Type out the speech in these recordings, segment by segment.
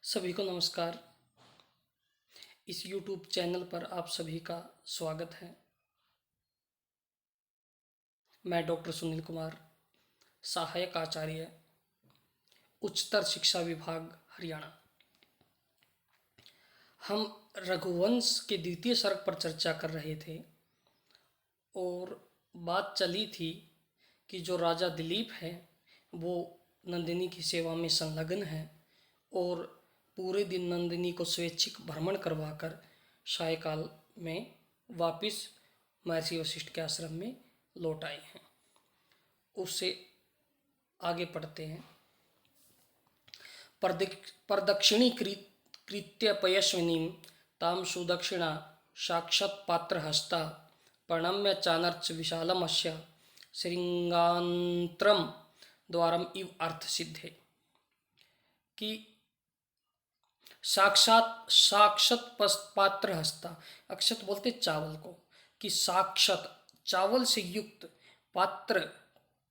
सभी को नमस्कार। इस YouTube चैनल पर आप सभी का स्वागत है। मैं डॉक्टर सुनील कुमार, सहायक आचार्य, उच्चतर शिक्षा विभाग, हरियाणा। हम रघुवंश के द्वितीय सर्ग पर चर्चा कर रहे थे और बात चली थी कि जो राजा दिलीप हैं वो नंदिनी की सेवा में संलग्न हैं और पूरे दिन नंदिनी को स्वैच्छिक भ्रमण करवाकर सायकाल में वापस महर्षि वशिष्ठ के आश्रम में लौट आए हैं। उससे आगे पढ़ते हैं। प्रदक्षिणी कृत्य पयस्विनीं तां सुदक्षिणा साक्षात्पात्रहस्ता प्रणम्य चानर्च विशालमस्य श्रृंगांत्रम द्वारम इव अर्थ सिद्धे। कि साक्षात साक्षत पात्र हस्ता, अक्षत बोलते चावल को, कि साक्षत चावल से युक्त पात्र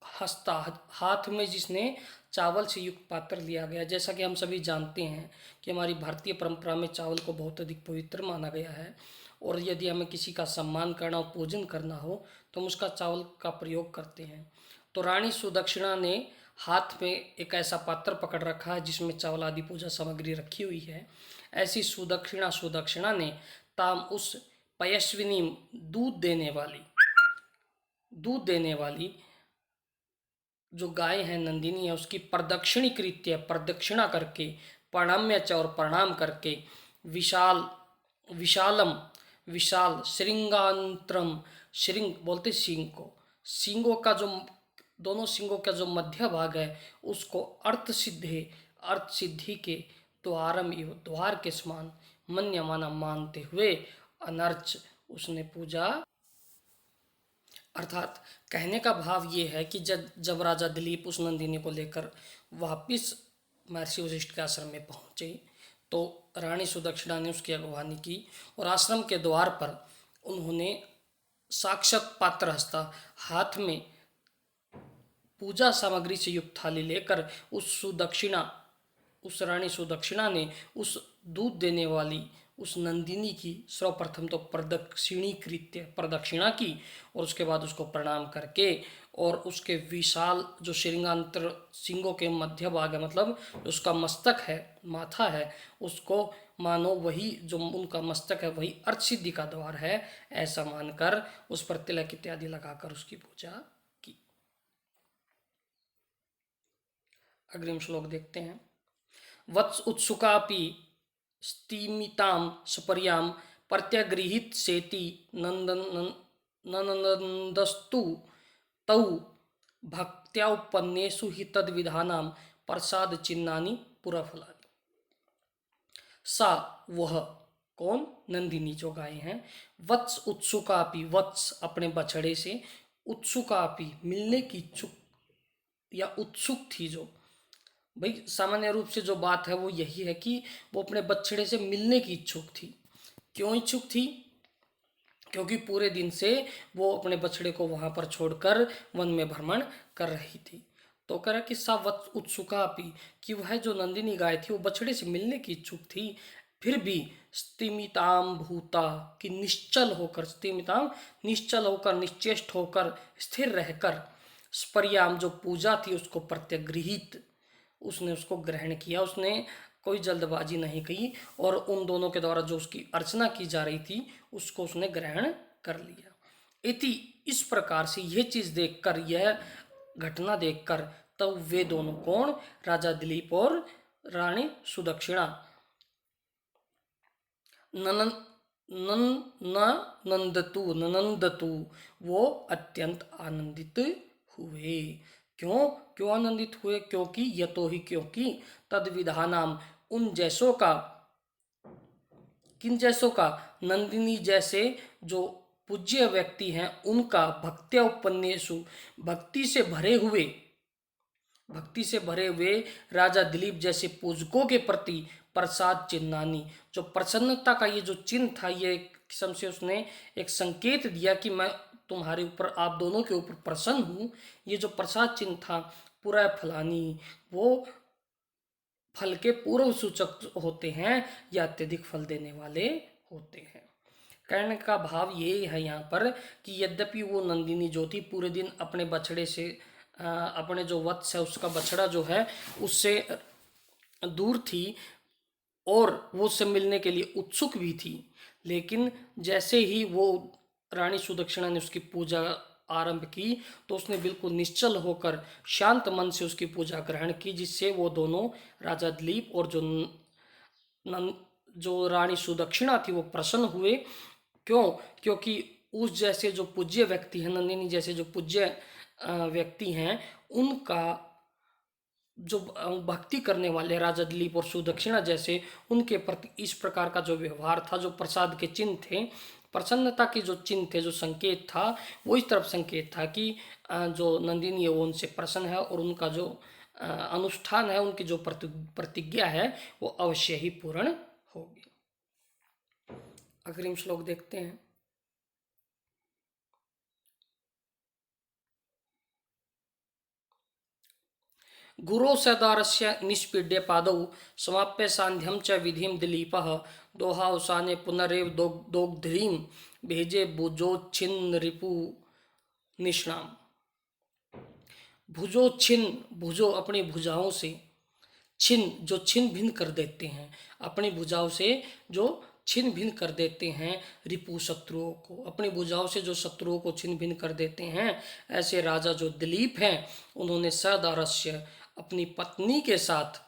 हस्ता, हाथ में जिसने चावल से युक्त पात्र लिया गया। जैसा कि हम सभी जानते हैं कि हमारी भारतीय परंपरा में चावल को बहुत अधिक पवित्र माना गया है और यदि हमें किसी का सम्मान करना हो, पूजन करना हो, तो हम उसका चावल का प्रयोग करते हैं। तो रानी सुदक्षिणा ने हाथ में एक ऐसा पात्र पकड़ रखा है जिसमें चावल आदि पूजा सामग्री रखी हुई है। ऐसी सुदक्षिणा ने ताम उस पयस्विनी दूध देने वाली जो गाय है नंदिनी है उसकी प्रदक्षिणी कृत्य, प्रदक्षिणा करके, प्रणम्य च और प्रणाम करके, विशाल विशालम विशाल श्रृंगांत्रम, श्रृंग बोलते सिंह को, सिंगों का जो दोनों सिंगों का जो मध्य भाग है उसको अर्थ सिद्धि के द्वारम एवं द्वार के समान मन्यमाना मानते हुए अनर्च उसने पूजा। अर्थात कहने का भाव ये है कि जब राजा दिलीप उस नंदिनी को लेकर वापिस महर्षि वशिष्ठ के आश्रम में पहुंचे तो रानी सुदक्षिणा ने उसकी अगवानी की और आश्रम के द्वार पर उन्होंने साक्षात पात्र हस्ता, हाथ में पूजा सामग्री से युक्त थाली लेकर उस रानी सुदक्षिणा ने उस दूध देने वाली उस नंदिनी की सर्वप्रथम तो प्रदक्षिणा की और उसके बाद उसको प्रणाम करके और उसके विशाल जो श्रृंगांत्र सिंगों के मध्य भाग है, मतलब उसका मस्तक है, माथा है, उसको मानो वही जो उनका मस्तक है वही अर्थ सिद्धि का द्वार है, ऐसा मानकर उस पर तिलक इत्यादि लगाकर उसकी पूजा की। अग्रिम श्लोक देखते हैं। वत्स उत्सुकापि स्तिमितां सपर्यां प्रत्यगृहीत सेति नंदस्तु तौ भक्त्यापन्नेषु हि तद्विधानां प्रसाद चिन्हानि पुरफलानि। सा वह कौन, नंदिनी जो गाय हैं, वत्स उत्सुकापि, वत्स अपने बछड़े से, उत्सुकापि मिलने की इच्छुक या उत्सुक थी। जो भाई सामान्य रूप से जो बात है वो यही है कि वो अपने बछड़े से मिलने की इच्छुक थी। क्यों इच्छुक थी? क्योंकि पूरे दिन से वो अपने बछड़े को वहां पर छोड़कर वन में भ्रमण कर रही थी। तो कह रहा कि सा वत्स उत्सुकापि, कि वह जो नंदिनी गाय थी वो बछड़े से मिलने की इच्छुक थी, फिर भी स्तिमिताम भूता, कि निश्चल होकर, स्तिमिताम निश्चल होकर, निश्चेष्ट होकर, स्थिर रहकर, स्पर्याम जो पूजा थी उसको प्रत्यगृहित, उसने उसको ग्रहण किया, उसने कोई जल्दबाजी नहीं की और उन दोनों के द्वारा जो उसकी अर्चना की जा रही थी उसको उसने ग्रहण कर लिया। इति, इस प्रकार से यह चीज देखकर, यह घटना देखकर, तब वे दोनों कौन, राजा दिलीप और रानी सुदक्षिणा, ननंदतु वो अत्यंत आनंदित हुए। क्यों क्यों आनंदित हुए? क्योंकि यतो ही, क्योंकि तद विधानाम उन जैसों का, किन जैसों का, नंदिनी जैसे जो पूज्य व्यक्ति हैं उनका, भक्त्या उपन्नेषु भक्ति से भरे हुए राजा दिलीप जैसे पूजकों के प्रति प्रसाद चिन्हानी, जो प्रसन्नता का ये जो चिन्ह था, ये एक किस्म से उसने एक संकेत दिया कि मैं तुम्हारे ऊपर, आप दोनों के ऊपर प्रसन्न हूँ। ये जो प्रसाद चिन्ह था, पूरा फलानी, वो फल के पूर्व सूचक होते हैं या अत्यधिक फल देने वाले होते हैं। कहने का भाव ये है यहाँ पर कि यद्यपि वो नंदिनी जो थी पूरे दिन अपने बछड़े से अपने जो वत्स है उसका बछड़ा जो है उससे दूर थी और वो उससे मिलने के लिए उत्सुक भी थी, लेकिन जैसे ही वो रानी सुदक्षिणा ने उसकी पूजा आरंभ की तो उसने बिल्कुल निश्चल होकर शांत मन से उसकी पूजा ग्रहण की, जिससे वो दोनों राजा दिलीप और जो रानी सुदक्षिणा थी वो प्रसन्न हुए। क्यों? क्योंकि उस जैसे जो पूज्य व्यक्ति हैं, नंदिनी जैसे जो पूज्य व्यक्ति हैं, उनका जो भक्ति करने वाले राजा दिलीप और सुदक्षिणा जैसे उनके प्रति इस प्रकार का जो व्यवहार था, जो प्रसाद के चिन्ह थे, प्रसन्नता के जो चिन्ह थे, जो संकेत था, वो इस तरफ संकेत था कि जो नंदिनी है वो उनसे प्रसन्न है और उनका जो अनुष्ठान है, उनकी जो प्रतिज्ञा है वो अवश्य ही पूर्ण होगी। अग्रिम श्लोक देखते हैं। गुरो सदारस्य निष्पीड्य पादौ समाप्य सांध्यम च विधिम दिलीपः दोहावसाने पुनरेव दोग्ध्रीं भेजे भुजोच्छिन्न रिपु निष्णाम। भुजोच्छिन्न, भुजो अपनी भुजाओं से, छिन्न जो छिन्न भिन्न कर देते हैं, अपनी भुजाओं से जो छिन्न भिन्न कर देते हैं रिपु शत्रुओं को, अपनी भुजाओं से जो शत्रुओं को छिन्न भिन्न कर देते हैं, ऐसे राजा जो दिलीप हैं उन्होंने सदारस्य अपनी पत्नी के साथ,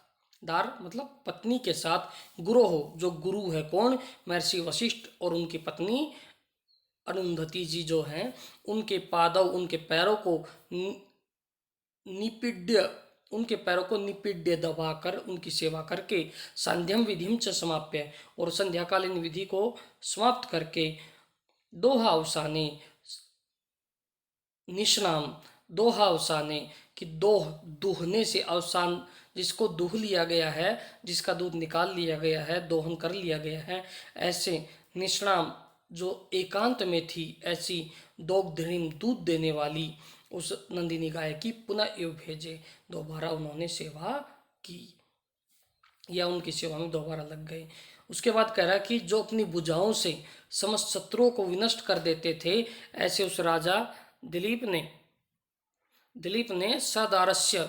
दार मतलब पत्नी के साथ, गुरु हो जो गुरु है कौन, महर्षि वशिष्ठ और उनकी पत्नी अरुंधति जी जो हैं, उनके पादव उनके पैरों को निपीड्य, उनके पैरों को निपीड्य दबाकर उनकी सेवा करके संध्यम विधिम च समाप्य, और संध्याकालीन विधि को समाप्त करके दोहा अवसाने निष्णाम, दोहा अवसाने कि दोह दूहने से अवसान, जिसको दूह लिया गया है, जिसका दूध निकाल लिया गया है, दोहन कर लिया गया है, ऐसे निष्णाम जो एकांत में थी, ऐसी दोग्धृम दूध देने वाली उस नंदिनी गाय की पुनः एव भेजे, दोबारा उन्होंने सेवा की या उनकी सेवा में दोबारा लग गए। उसके बाद कह रहा कि जो अपनी भुजाओं से समस्त शत्रुओं को विनष्ट कर देते थे, ऐसे उस राजा दिलीप ने सदारस्य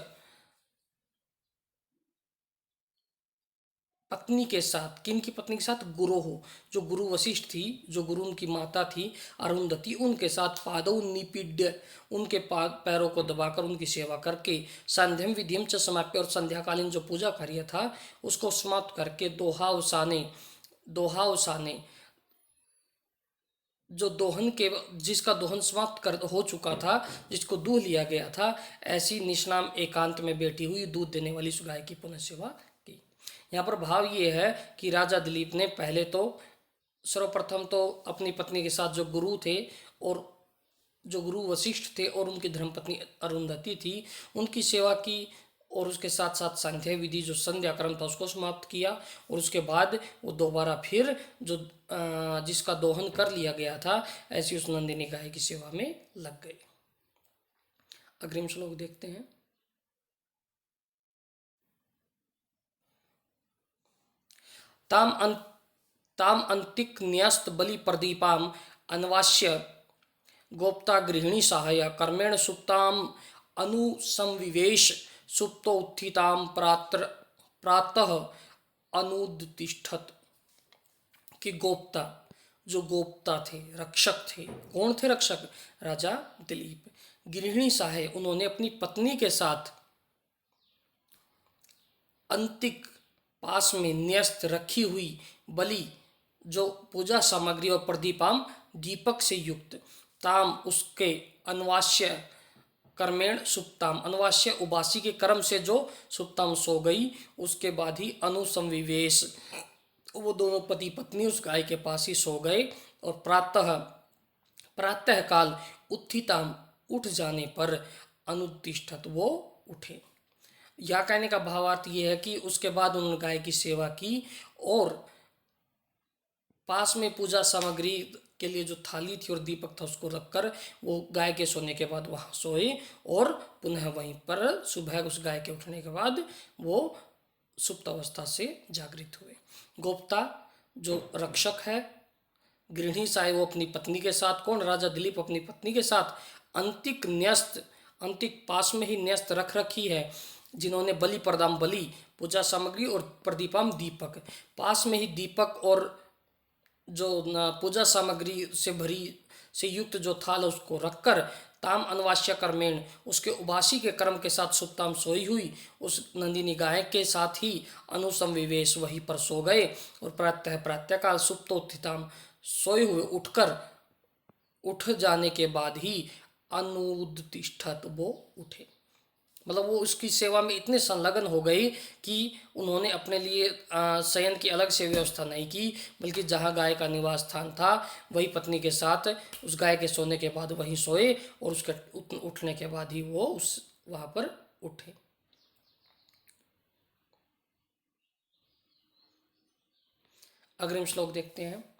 पत्नी के साथ, किन की पत्नी के साथ, गुरु हो जो गुरु वशिष्ठ थी, जो गुरु उनकी माता थी अरुंधति, उनके साथ पादौ निपीड्य उनके पैरों को दबाकर उनकी सेवा करके संध्यम विधिम च समाप्य, और संध्याकालीन जो पूजा कार्य था उसको समाप्त करके दोहा उसाने जो दोहन के, जिसका दोहन समाप्त कर हो चुका था, जिसको दूह लिया गया था, ऐसी निष्णाम एकांत में बैठी हुई दूध देने वाली उस गाय की पुनः सेवा की। यहाँ पर भाव ये है कि राजा दिलीप ने पहले तो सर्वप्रथम तो अपनी पत्नी के साथ जो गुरु थे और जो गुरु वशिष्ठ थे और उनकी धर्मपत्नी अरुंधति थी, उनकी सेवा की, और उसके साथ साथ संध्या विधि जो संध्या क्रम था उसको समाप्त किया, और उसके बाद वो दोबारा फिर जो जिसका दोहन कर लिया गया था, ऐसी उस नंदिनी गाय की सेवा में लग गए। अग्रिम श्लोक देखते हैं। ताम अंतिक न्यस्त बलि प्रदीपाम अन्वास्य गोप्ता गृहिणी सहाय कर्मेण सुप्ताम अनुसंविवेश सुप्तो उत्थिताम प्रातः अनुत्तिष्ठत। कि गोप्ता, जो गोप्ता थे, रक्षक थे, कौन थे रक्षक, राजा दिलीप। गृहिणी सहाय, उन्होंने अपनी पत्नी के साथ अंतिक पास में न्यस्त रखी हुई बलि जो पूजा सामग्री और प्रदीपाम दीपक से युक्त, ताम उसके अन्वास्य कर्मेण सुप्ताम, अन्वास्य उबासी के कर्म से जो सुप्ताम सो गई, उसके बाद ही अनुसंविवेश, वो दोनों पति पत्नी उस गाय के पास ही सो गए, और प्रातः काल उत्थिताम उठ जाने पर अनुत्तिष्ठत वो उठे। या कहने का भावार्थ ये है कि उसके बाद उन्होंने गाय की सेवा की और पास में पूजा सामग्री के लिए जो थाली थी और दीपक था उसको रखकर वो गाय के सोने के बाद वहाँ सोए, और पुनः वहीं पर सुबह उस गाय के उठने के बाद वो सुप्त अवस्था से जागृत हुए। गोप्ता जो रक्षक है, गृहिणी साहे वो अपनी पत्नी के साथ, कौन, राजा दिलीप अपनी पत्नी के साथ अंतिक न्यस्त, अंतिक पास में ही न्यस्त रख रखी है, जिन्होंने बलि प्रदाम बलि पूजा सामग्री और प्रदीपम दीपक, पास में ही दीपक और जो पूजा सामग्री से भरी से युक्त जो थाल है उसको रखकर, ताम अनवास्य कर्मेण उसके उबासी के कर्म के साथ सुप्ताम सोई हुई उस नंदिनी गाय के साथ ही अनुसंविवेश वहीं पर सो गए, और प्रातःकाल सुप्तोत्थिताम सोए हुए उठ जाने के बाद ही अनुदिष्ठत वो उठे। मतलब वो उसकी सेवा में इतने संलग्न हो गई कि उन्होंने अपने लिए शयन की अलग से व्यवस्था नहीं की, बल्कि जहाँ गाय का निवास स्थान था वही पत्नी के साथ उस गाय के सोने के बाद वहीं सोए, और उसके उठने के बाद ही वो उस वहाँ पर उठे। अग्रिम श्लोक देखते हैं।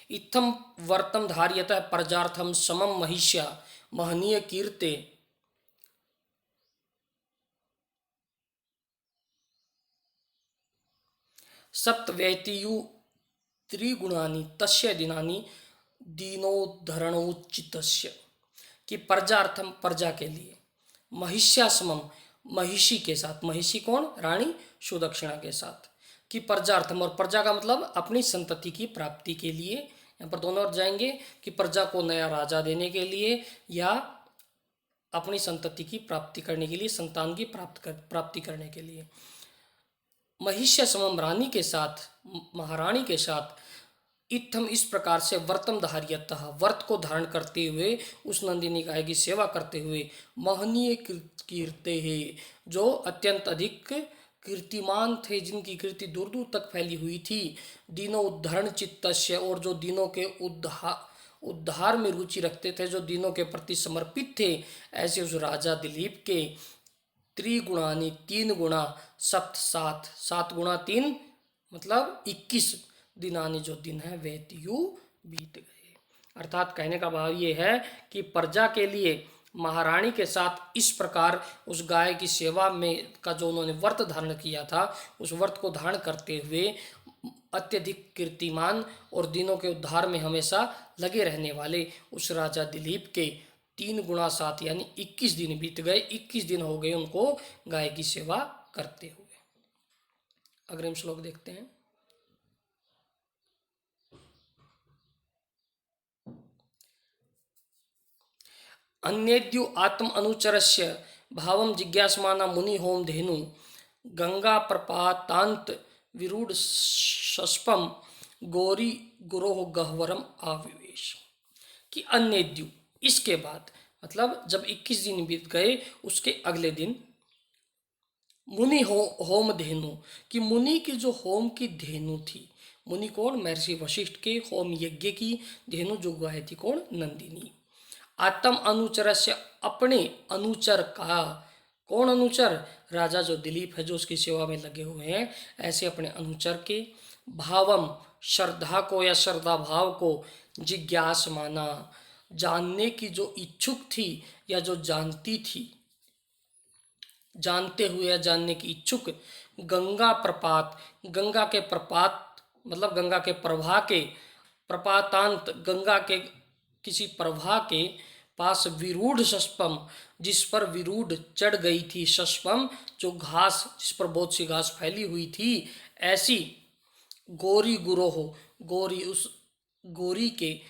इत्थम वर्तम धार्यतः प्रजार्थम समम महिष्या महनीय कीर्ते सप्तव्यतियु त्रिगुणानि तस्य दिनानि दीनोद्धरणोचितस्य, कि प्रजार्थम प्रजा के लिए, महिष्या समम महिषी के साथ, महिषी कौन, रानी सुदक्षिणा के साथ, कि प्रजार्थम, और प्रजा का मतलब अपनी संतति की प्राप्ति के लिए, यहाँ पर दोनों ओर जाएंगे, कि प्रजा को नया राजा देने के लिए या अपनी संतति की प्राप्ति करने के लिए, संतान की प्राप्ति करने के लिए। महिष्य समम रानी के साथ, महारानी के साथ, इत्थम इस प्रकार से वर्तम धार्यतः व्रत को धारण करते हुए उस नंदिनी गाय की सेवा करते हुए, महनीय कीर्ते है जो अत्यंत अधिक कीर्तिमान थे, जिनकी कीर्ति दूर दूर तक फैली हुई थी, दीनों उद्धरण चित्तस्य, और जो दिनों के उद्धार में रुचि रखते थे, जो दिनों के प्रति समर्पित थे, ऐसे उस राजा दिलीप के त्रिगुणानी तीन गुणा, सप्त सात, सात गुणा तीन मतलब 21 दिनानी जो दिन है वे त्यू बीत गए। अर्थात कहने का भाव ये है कि प्रजा के लिए महारानी के साथ इस प्रकार उस गाय की सेवा में का जो उन्होंने व्रत धारण किया था, उस व्रत को धारण करते हुए अत्यधिक कीर्तिमान और दिनों के उद्धार में हमेशा लगे रहने वाले उस राजा दिलीप के 3 गुणा 7 यानी 21 दिन बीत गए, 21 दिन हो गए उनको गाय की सेवा करते हुए। अग्रिम श्लोक देखते हैं। अन्येद्यु आत्म अनुचरस्य भावम जिज्ञासमाना मुनि होम धेनु गंगा प्रपातांत विरूढ़ शस्पम गौरी गुरोह गह्वरम आविवेश, कि अन्येद्यु इसके बाद, मतलब जब 21 दिन बीत गए उसके अगले दिन, मुनि होम धेनु, कि मुनि की जो होम की धेनु थी, मुनि कौन, महर्षि वशिष्ठ के होम यज्ञ की धेनु जो गाय थी कौन, नंदिनी, आत्म अनुचर से अपने अनुचर का, कौन अनुचर, राजा जो दिलीप है जो उसकी सेवा में लगे हुए हैं, ऐसे अपने अनुचर के, भावम श्रद्धा को या श्रद्धा भाव को, जिज्ञास माना जानने की जो इच्छुक थी या जो जानती थी, जानते हुए या जानने की इच्छुक, गंगा प्रपात, गंगा के प्रपात मतलब गंगा के प्रवाह के, प्रपातांत गंगा के किसी प्रवाह के पास, विरूढ़ शस्पम जिस पर विरूढ़ चढ़ गई थी, शस्पम जो घास जिस पर बहुत सी घास फैली हुई थी, ऐसी गौरी गुरोह, गौरी उस गौरी के,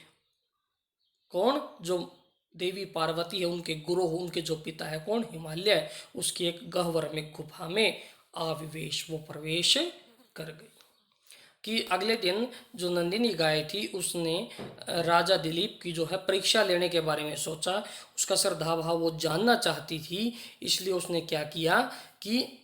कौन, जो देवी पार्वती है उनके गुरोह, उनके जो पिता है कौन, हिमालय, उसकी एक गह्वर में गुफा में आविवेश वो प्रवेश कर गई। कि अगले दिन जो नंदिनी गाय थी उसने राजा दिलीप की जो है परीक्षा लेने के बारे में सोचा, उसका श्रद्धा भाव वो जानना चाहती थी, इसलिए उसने क्या किया कि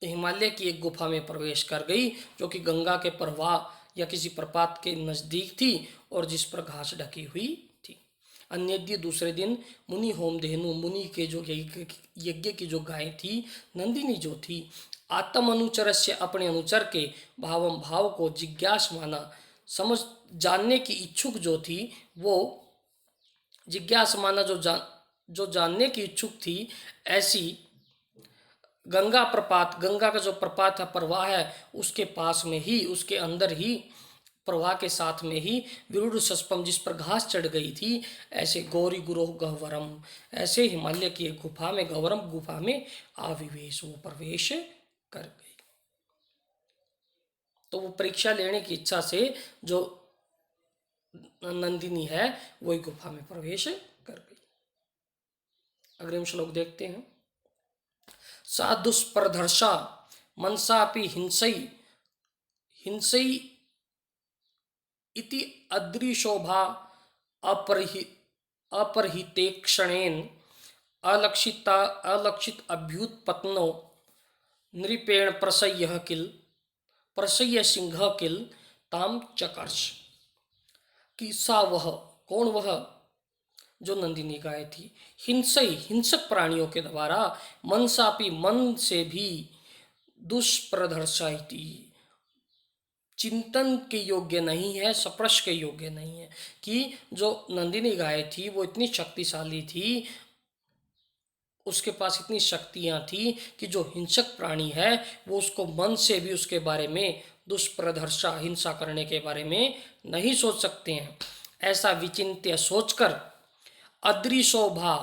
हिमालय की एक गुफा में प्रवेश कर गई जो कि गंगा के प्रवाह या किसी प्रपात के नज़दीक थी और जिस पर घास ढकी हुई थी। अन्य दूसरे दिन मुनि होम धेनु, मुनि के जो यज्ञ की जो गाय थी नंदिनी जो थी, आत्म अनुचर से अपने अनुचर के, भावम भाव को, जिज्ञास माना समझ जानने की इच्छुक जो थी, वो जिज्ञास माना जो जानने की इच्छुक थी, ऐसी गंगा प्रपात, गंगा का जो प्रपात है, प्रवाह है, उसके पास में ही, उसके अंदर ही, प्रवाह के साथ में ही विरुड सस्पम, जिस पर घास चढ़ गई थी, ऐसे गौरी गुरोह गह्वरम, ऐसे हिमालय की एक गुफा में, गह्वरम गुफा में आविवेश, वो प्रवेश कर गई। तो वो परीक्षा लेने की इच्छा से जो नंदिनी है वही गुफा में प्रवेश कर गई। अग्रिम श्लोक देखते हैं। सा दुष्प्रदर्शा मनसापि हिंसई हिंसई इति अदृशोभा अपरहि अपरहितेक्षणेन अलक्षित अभ्युत्पत्नो नृपेण प्रसह्य सिंह किल ताम चकर्ष। कि सा वह, कौन वह, जो नंदिनी गाय थी, हिंसई, हिंसक प्राणियों के द्वारा, मनसापि, मन से भी, दुष्प्रदर्शाइति, चिंतन के योग्य नहीं है, स्पर्श के योग्य नहीं है। कि जो नंदिनी गाय थी वो इतनी शक्तिशाली थी, उसके पास इतनी शक्तियां थी कि जो हिंसक प्राणी है वो उसको मन से भी उसके बारे में, दुष्प्रदर्शा, हिंसा करने के बारे में नहीं सोच सकते हैं। ऐसा विचिंत्य सोचकर अद्रि शोभा,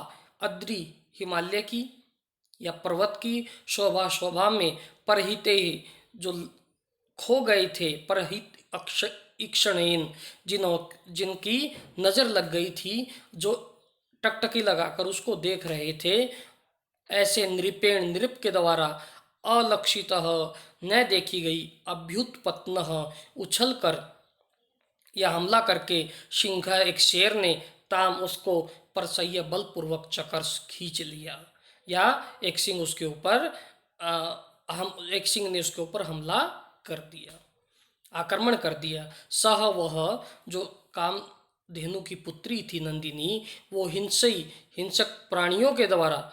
अद्रि हिमालय की या पर्वत की, शोभा, शोभा में, परहिते, जो खो गए थे, परहित इक्षणेन, जिनकी नज़र लग गई थी, जो टकटकी लगाकर उसको देख रहे थे, ऐसे नृपेण, नृप के द्वारा, अलक्षित, न देखी गई, अभ्युत्पन्न, उछल कर या हमला करके, सिंह, एक शेर ने, ताम, उसको, परसह्य, बलपूर्वक चकर्ष, खींच लिया, या एक सिंह उसके ऊपर हम एक सिंह ने उसके ऊपर हमला कर दिया, आक्रमण कर दिया। सह वह, जो कामधेनु की पुत्री थी नंदिनी, वो हिंसई, हिंसक प्राणियों के द्वारा,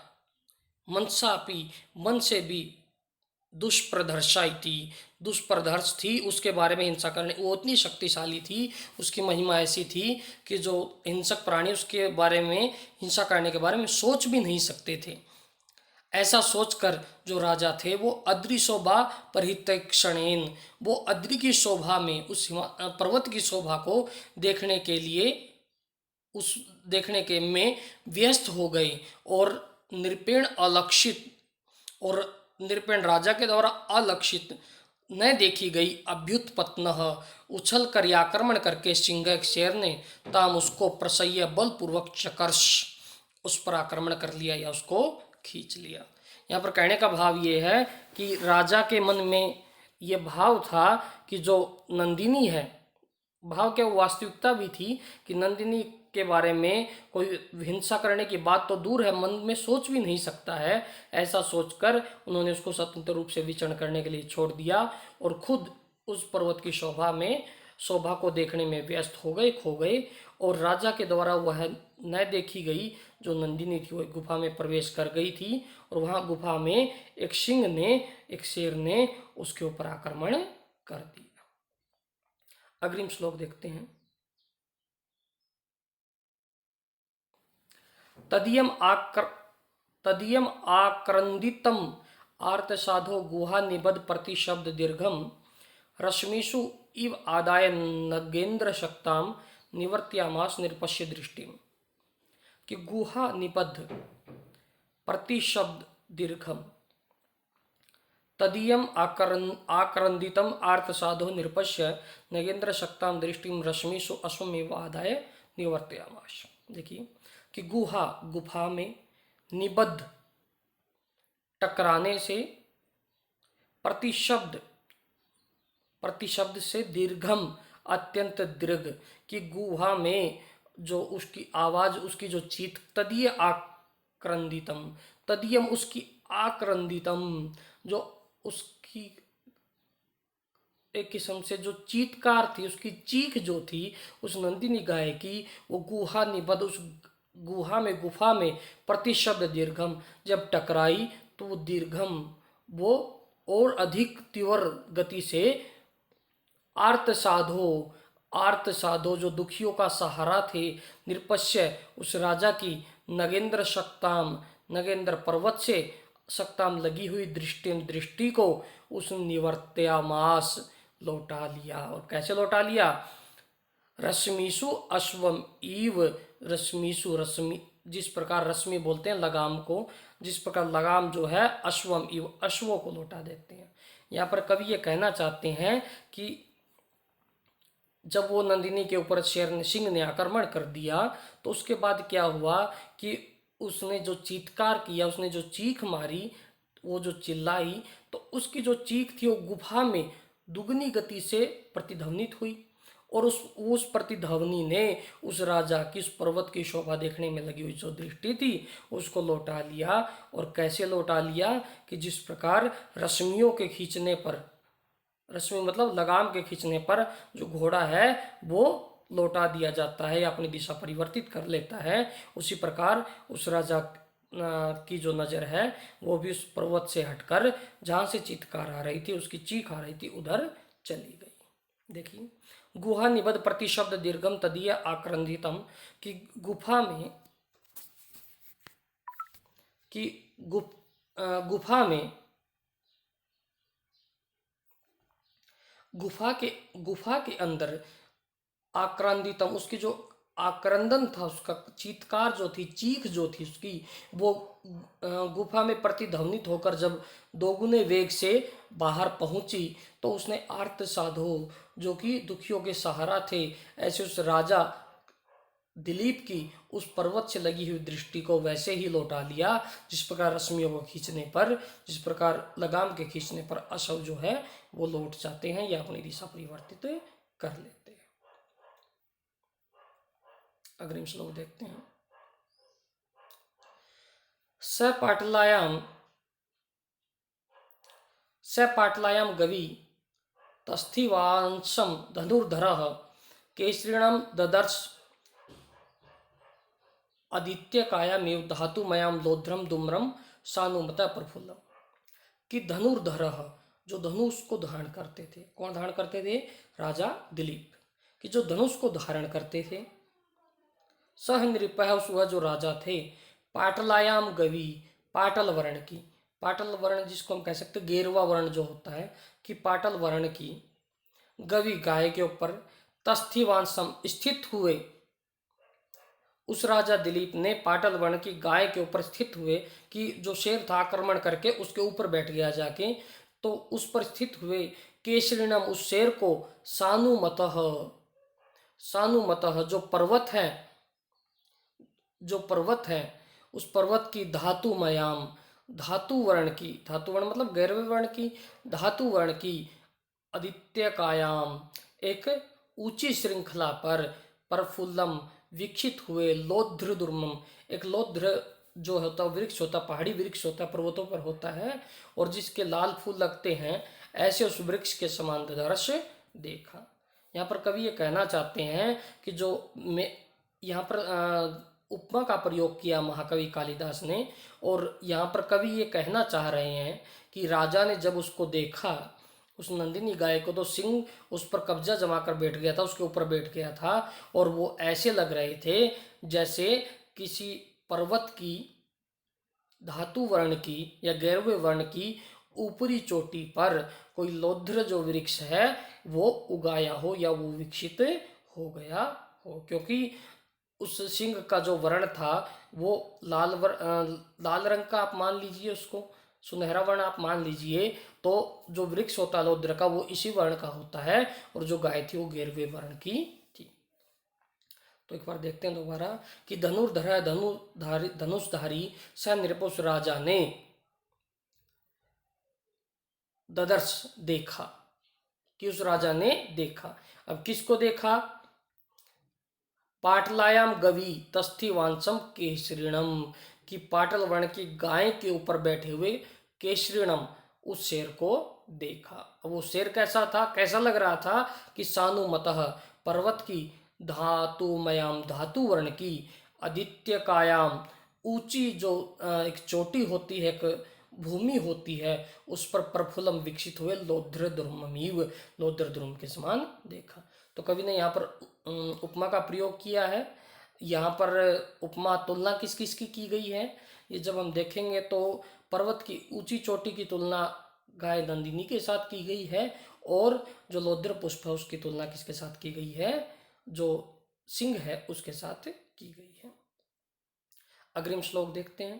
मनसापि, मन से भी, दुष्प्रदर्शाई थी, दुष्प्रदर्श थी, उसके बारे में हिंसा करने, वो इतनी शक्तिशाली थी, उसकी महिमा ऐसी थी कि जो हिंसक प्राणी उसके बारे में, हिंसा करने के बारे में सोच भी नहीं सकते थे। ऐसा सोचकर जो राजा थे वो अद्रि शोभा परितक्षणेन, वो अद्रि की शोभा में, उस पर्वत की शोभा को देखने के लिए, उस देखने के में व्यस्त हो गए, और नृपेण अलक्षित, और नृपेण राजा के द्वारा अलक्षित, न देखी गई, अभ्युत्पत्न, उछल कर या आक्रमण करके, सिंह, शेर ने, ताम, उसको, प्रसह्य, बलपूर्वक चकर्ष, उस पर आक्रमण कर लिया या उसको खींच लिया। यहाँ पर कहने का भाव ये है कि राजा के मन में ये भाव था कि जो नंदिनी है, भाव क्या, वास्तविकता भी थी कि नंदिनी के बारे में कोई हिंसा करने की बात तो दूर है, मन में सोच भी नहीं सकता है। ऐसा सोचकर उन्होंने उसको स्वतंत्र रूप से विचरण करने के लिए छोड़ दिया, और खुद उस पर्वत की शोभा को देखने में व्यस्त हो गए, खो गए, और राजा के द्वारा वह न देखी गई जो नंदिनी थी, वह गुफा में प्रवेश कर गई थी, और वहाँ गुफा में एक सिंह ने, एक शेर ने उसके ऊपर आक्रमण कर दिया। अग्रिम श्लोक देखते हैं। तदीयम आक्रंदितम आर्तसाधो गुहा निबद्ध प्रतिशब्द दीर्घम रश्मिषु इव आदाय नगेंद्र शक्ताम निवर्त्यामास निरपश्य दृष्टि। कि गुहा निबद्ध प्रतिशब्द दीर्घम तदीयम आक्रंदितम आर्तसाधो निरपश्य नगेंद्र शक्ताम दृष्टिम रश्मिषु अश्वमेव आदाय निवर्त्यामास। देखिए कि गुहा, गुफा में, निबद्ध, टकराने से, प्रतिशब्द, प्रतिशब्द से, दीर्घम, अत्यंत दीर्घ, कि गुहा में जो उसकी आवाज, उसकी जो चीत, तदीय आक्रंदितम, तदीयम, उसकी आक्रंदितम, जो उसकी एक किस्म से जो चीतकार थी, उसकी चीख जो थी उस नंदिनी गाय की, वो गुहा निबद्ध, उस गुहा में, गुफा में, प्रतिशब्द दीर्घम, जब टकराई तो वो दीर्घम, वो और अधिक तीव्र गति से, आर्त साधो, जो दुखियों का सहारा थे, निरपश्य, उस राजा की, नगेंद्र शक्ताम, नगेंद्र पर्वत से, सकता लगी हुई दृष्टि को उस निवर्त्यामास लौटा लिया। और कैसे लौटा लिया? रश्मिसु अश्वम इव, रश्मिसु रश्मि, जिस प्रकार रश्मि बोलते हैं लगाम को, जिस प्रकार लगाम जो है अश्वम इव, अश्वों को लौटा देते हैं। यहाँ पर कवि ये कहना चाहते हैं कि जब वो नंदिनी के ऊपर शेर ने, सिंह ने आक्रमण कर दिया तो उसके बाद क्या हुआ कि उसने जो चीत्कार किया, उसने जो चीख मारी, वो जो चिल्लाई, तो उसकी जो चीख थी वो गुफा में दुगनी गति से प्रतिध्वनित हुई और उस प्रतिध्वनि ने उस राजा की, उस पर्वत की शोभा देखने में लगी हुई जो दृष्टि थी उसको लौटा लिया। और कैसे लौटा लिया? कि जिस प्रकार रश्मियों के खींचने पर, रश्मि मतलब लगाम के खींचने पर जो घोड़ा है वो लौटा दिया जाता है या अपनी दिशा परिवर्तित कर लेता है, उसी प्रकार उस राजा की जो नज़र है वो भी उस पर्वत से हटकर जहाँ से चीत्कार आ रही थी, उसकी चीख आ रही थी, उधर चली गई। देखिए, गुहा निबद्ध प्रतिशब्द दीर्घम तदीय आक्रंदितम, कि गुफा में, कि गुफा के अंदर आक्रांदितम, उसकी जो आक्रंदन था, उसका चीत्कार जो थी, चीख जो थी उसकी, वो गुफा में प्रतिध्वनित होकर जब दोगुने वेग से बाहर पहुंची तो उसने आर्त साधु, जो कि दुखियों के सहारा थे, ऐसे उस राजा दिलीप की उस पर्वत से लगी हुई दृष्टि को वैसे ही लौटा लिया जिस प्रकार रश्मियों को खींचने पर, जिस प्रकार लगाम के खींचने पर अश्व जो है वो लौट जाते हैं या अपनी दिशा परिवर्तित कर लेते हैं। अग्रिम श्लोक देखते हैं। स पाटलायाम गवि तस्थिवांशम धनुर्धरः केसरिणम ददर्श आदित्यकायामेव धातुमयाम लोध्रम दुम्रम सानुमता प्रफुल्लम, कि धनुर्धरः, जो धनुष को धारण करते थे। कौन धारण करते थे? राजा दिलीप, कि जो धनुष को धारण करते थे। सह नृपः, वह जो राजा थे। पाटलायाम गवि, पाटल वर्ण की, पाटल वर्ण जिसको हम कह सकते गेरुआ वर्ण जो होता है, कि पाटल वर्ण की गवि, गाय के ऊपर, तस्थिवांशम, स्थित हुए, उस राजा दिलीप ने पाटल वर्ण की गाय के ऊपर स्थित हुए, कि जो शेर था आक्रमण करके उसके ऊपर बैठ गया जाके, तो उस पर स्थित हुए। केसरिणम, उस शेर को, सानुमतः, सानुमतः, जो पर्वत है, जो पर्वत है उस पर्वत की, धातुमयाम, धातु वर्ण की, धातु वर्ण मतलब गैरवे वर्ण की, धातु वर्ण की, आदित्य कायाम, एक ऊंची श्रृंखला पर, प्रफुल्लम, विकसित हुए, लौध्र दुर्मम, एक लौध्र जो होता वृक्ष होता, पहाड़ी वृक्ष होता, पर्वतों पर होता है और जिसके लाल फूल लगते हैं, ऐसे उस वृक्ष के समान दृश्य देखा। यहाँ पर कवि ये कहना चाहते हैं कि जो यहाँ पर उपमा का प्रयोग किया महाकवि कालिदास ने, और यहाँ पर कवि ये कहना चाह रहे हैं कि राजा ने जब उसको देखा, उस नंदिनी गाय को, तो सिंह उस पर कब्जा जमा कर बैठ गया था, उसके ऊपर बैठ गया था और वो ऐसे लग रहे थे जैसे किसी पर्वत की, धातु वर्ण की या गैरवे वर्ण की ऊपरी चोटी पर कोई लौध्र जो वृक्ष है वो उगाया हो या वो विकसित हो गया हो, क्योंकि उस सिंह का जो वर्ण था वो लाल रंग का आप मान लीजिए, उसको सुनहरा वर्ण आप मान लीजिए, तो जो वृक्ष होता है लौद्र का वो इसी वर्ण का होता है, और जो गाय थी वो गेरवे वर्ण की थी। तो एक बार देखते हैं दोबारा कि धनुर्धर, धनुषधारी स नृपोस, राजा ने, ददर्श, देखा, कि उस राजा ने देखा। अब किसको देखा? पाटलायाम गवि तस्थिवांशम केसरिणम, की पाटल वर्ण की गाय के ऊपर बैठे हुए केसरिणम, उस शेर को देखा। अब वो शेर कैसा था, कैसा लग रहा था? कि सानुमतः, पर्वत की, धातुमयाम, धातु वर्ण की, आदित्य कायाम, ऊंची जो एक चोटी होती है, एक भूमि होती है, उस पर प्रफुल्लम, विकसित हुए, लौध्र द्रुममीव, लौध्र द्रुम के समान देखा। तो कवि ने यहाँ पर उपमा का प्रयोग किया है। यहाँ पर उपमा तुलना किस किस की गई है, ये जब हम देखेंगे तो पर्वत की ऊंची चोटी की तुलना गाय नंदिनी के साथ की गई है, और जो लौद्र पुष्प है उसकी तुलना किसके साथ की गई है, जो सिंह है उसके साथ की गई है। अग्रिम श्लोक देखते हैं।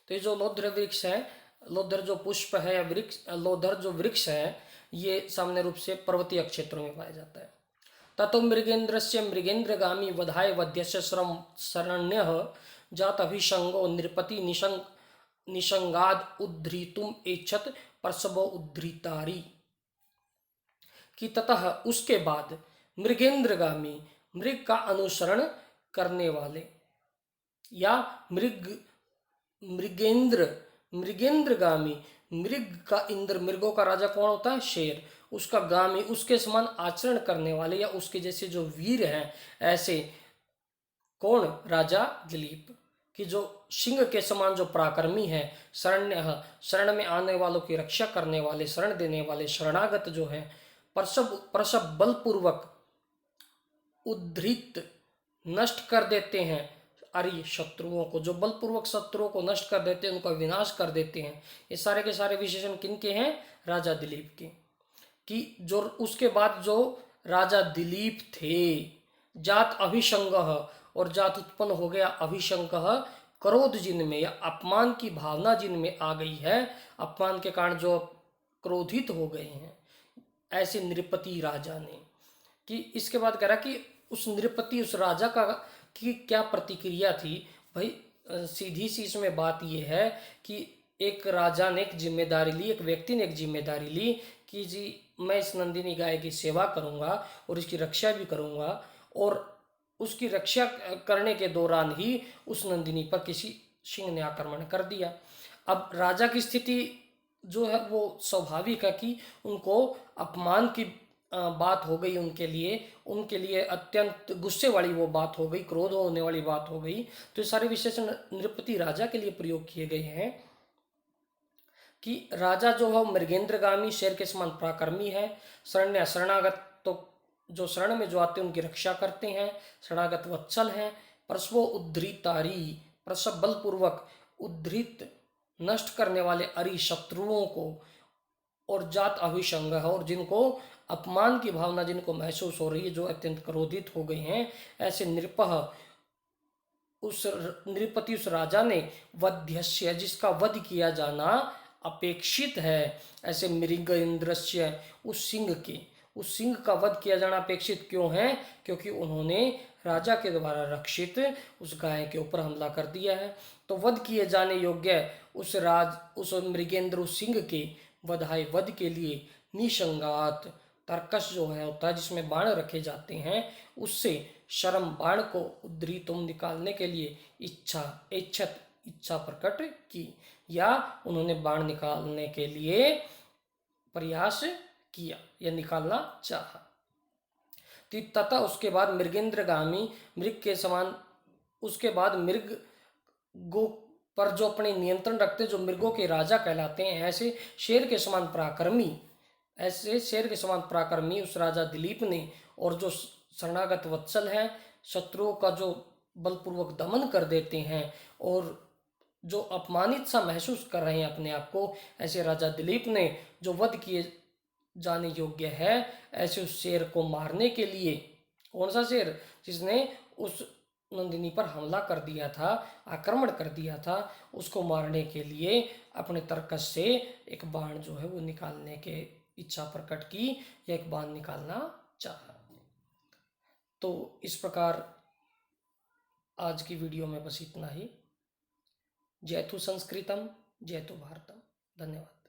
तो ये जो लौद्र वृक्ष है, लौद्र जो पुष्प है या वृक्ष, लौद्र जो वृक्ष है, ये सामान्य रूप से पर्वतीय क्षेत्रों में पाया जाता है। ततो मृगेन्द्रस्य मृगेन्द्रगामी वधाय वध्यस्य श्रम शरण्यः जात अभिषंगो नृपति निषंगाद उद्धृतुम एच्छत परसवो उद्धृतारी। कि ततः उसके बाद मृगेन्द्रगामी, मृग का अनुसरण करने वाले, या मृगेंद्र, मृगेंद्रगामी, मृग का इंद्र, मृगों का राजा कौन होता है, शेर, उसका गामी, उसके समान आचरण करने वाले या उसके जैसे जो वीर हैं, ऐसे कौन, राजा दिलीप, कि जो सिंह के समान जो पराक्रमी है, शरण्य, शरण में आने वालों की रक्षा करने वाले, शरण देने वाले, शरणागत जो है, प्रसव बलपूर्वक उद्धृत, नष्ट कर देते हैं, अरे शत्रुओं को, जो बलपूर्वक शत्रुओं को नष्ट कर देते हैं, उनका विनाश कर देते हैं। ये सारे के सारे विशेषण किनके हैं, राजा दिलीप के। कि जो उसके बाद जो राजा दिलीप थे, जात अभिशंग, और जात उत्पन्न हो गया अभिशंग, क्रोध जिनमें या अपमान की भावना जिनमें आ गई है, अपमान के कारण जो क्रोधित हो गए हैं, ऐसे नृपति राजा ने। कि इसके बाद कह रहा कि उस नृपति, उस राजा का की क्या प्रतिक्रिया थी भाई। सीधी सी इसमें बात यह है कि एक राजा ने एक जिम्मेदारी ली, एक व्यक्ति ने एक जिम्मेदारी ली कि जी मैं इस नंदिनी गाय की सेवा करूंगा और इसकी रक्षा भी करूंगा, और उसकी रक्षा करने के दौरान ही उस नंदिनी पर किसी सिंह ने आक्रमण कर दिया। अब राजा की स्थिति जो है वो स्वाभाविक है कि उनको अपमान की बात हो गई, उनके लिए अत्यंत गुस्से वाली वो बात हो गई, क्रोध होने वाली बात हो गई। तो ये सारे विशेषण नृपति राजा के लिए प्रयोग किए गए हैं कि राजा जो है मृगेंद्रगामी, शेर के समान पराक्रमी है, शरण्य, शरणागत, तो जो शरण में जो आते हैं उनकी रक्षा करते हैं, शरणागत वत्सल हैं, परसवो उद्धृतारी, प्रसव बलपूर्वक उद्धृत, नष्ट करने वाले, अरि शत्रुओं को, और जात अभिशंग है, और जिनको अपमान की भावना जिनको महसूस हो रही है, जो अत्यंत क्रोधित हो गए हैं, ऐसे नृपः, उस नृपति, उस राजा ने, वध्यस्य, जिसका वध किया जाना अपेक्षित है, ऐसे मृगेन्द्रस्य, उस सिंह का वध किया जाना अपेक्षित क्यों है, क्योंकि उन्होंने राजा के द्वारा रक्षित उस गाय के ऊपर हमला कर दिया है। तो वध किए जाने योग्य उस मृगेंद्र, उस सिंह के वध के लिए निसंगात, तर्कश जो है होता है जिसमें बाण रखे जाते हैं, उससे शरम, बाण को उद्धृतुम, निकालने के लिए इच्छा प्रकट की, या उन्होंने बाण निकालने के लिए प्रयास किया या निकालना चाहा। तथा उसके बाद मृगेंद्रगामी, मृग के समान, उसके बाद मृग गो पर जो अपने नियंत्रण रखते, जो मृगों के राजा कहलाते हैं, ऐसे शेर के समान पराक्रमी उस राजा दिलीप ने, और जो शरणागत वत्सल हैं, शत्रुओं का जो बलपूर्वक दमन कर देते हैं और जो अपमानित सा महसूस कर रहे हैं अपने आप को, ऐसे राजा दिलीप ने जो वध किए जाने योग्य है, ऐसे उस शेर को मारने के लिए, कौन सा शेर, जिसने उस नंदिनी पर हमला कर दिया था, आक्रमण कर दिया था, उसको मारने के लिए अपने तर्कश से एक बाण जो है वो निकालने के इच्छा प्रकट की, या एक बाण निकालना चाहा। तो इस प्रकार आज की वीडियो में बस इतना ही। जयतु संस्कृतम, जयतु भारतम। धन्यवाद।